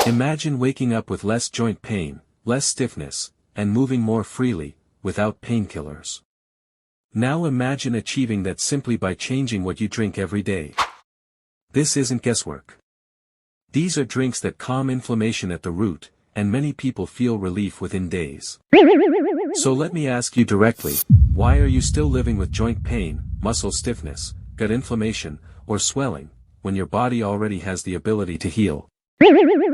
Imagine waking up with less joint pain, less stiffness, and moving more freely, without painkillers. Now imagine achieving that simply by changing what you drink every day. This isn't guesswork. These are drinks that calm inflammation at the root, and many people feel relief within days. So let me ask you directly, why are you still living with joint pain, muscle stiffness, gut inflammation, or swelling, when your body already has the ability to heal?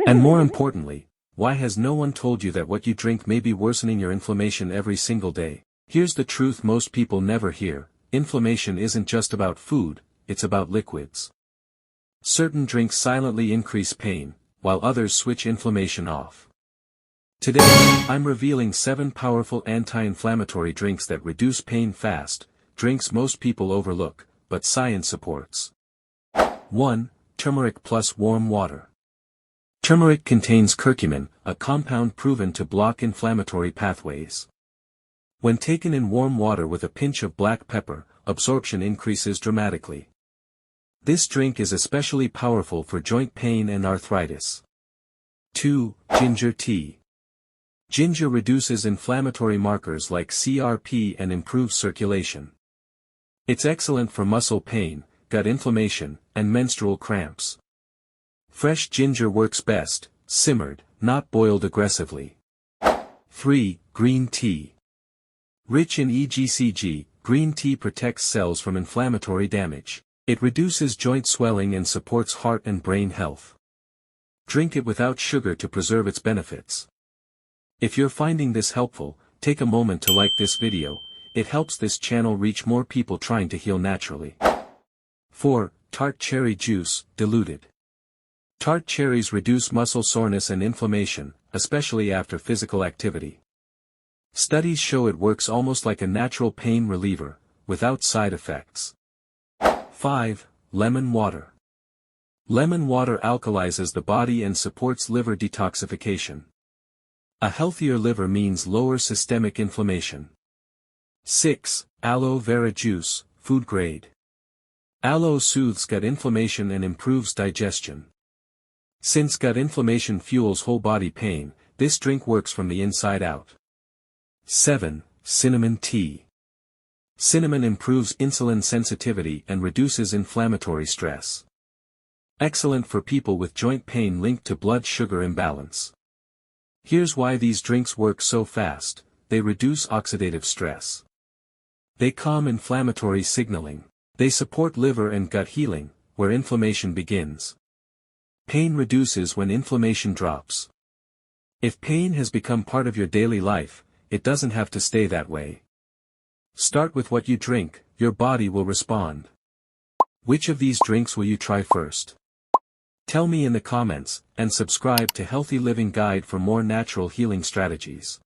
And more importantly, why has no one told you that what you drink may be worsening your inflammation every single day? Here's the truth most people never hear: inflammation isn't just about food, it's about liquids. Certain drinks silently increase pain, while others switch inflammation off. Today, I'm revealing 7 powerful anti-inflammatory drinks that reduce pain fast, drinks most people overlook, but science supports. 1. Turmeric plus warm water. Turmeric contains curcumin, a compound proven to block inflammatory pathways. When taken in warm water with a pinch of black pepper, absorption increases dramatically. This drink is especially powerful for joint pain and arthritis. 2. Ginger tea. Ginger reduces inflammatory markers like CRP and improves circulation. It's excellent for muscle pain, gut inflammation, and menstrual cramps. Fresh ginger works best, simmered, not boiled aggressively. 3. Green tea. Rich in EGCG, green tea protects cells from inflammatory damage. It reduces joint swelling and supports heart and brain health. Drink it without sugar to preserve its benefits. If you're finding this helpful, take a moment to like this video. It helps this channel reach more people trying to heal naturally. 4. Tart cherry juice, diluted. Tart cherries reduce muscle soreness and inflammation, especially after physical activity. Studies show it works almost like a natural pain reliever, without side effects. 5. Lemon water. Lemon water alkalizes the body and supports liver detoxification. A healthier liver means lower systemic inflammation. 6. Aloe vera juice, food grade. Aloe soothes gut inflammation and improves digestion. Since gut inflammation fuels whole body pain, this drink works from the inside out. 7. Cinnamon tea. Cinnamon improves insulin sensitivity and reduces inflammatory stress. Excellent for people with joint pain linked to blood sugar imbalance. Here's why these drinks work so fast: they reduce oxidative stress. They calm inflammatory signaling. They support liver and gut healing, where inflammation begins. Pain reduces when inflammation drops. If pain has become part of your daily life, it doesn't have to stay that way. Start with what you drink, your body will respond. Which of these drinks will you try first? Tell me in the comments, and subscribe to Healthy Living Guide for more natural healing strategies.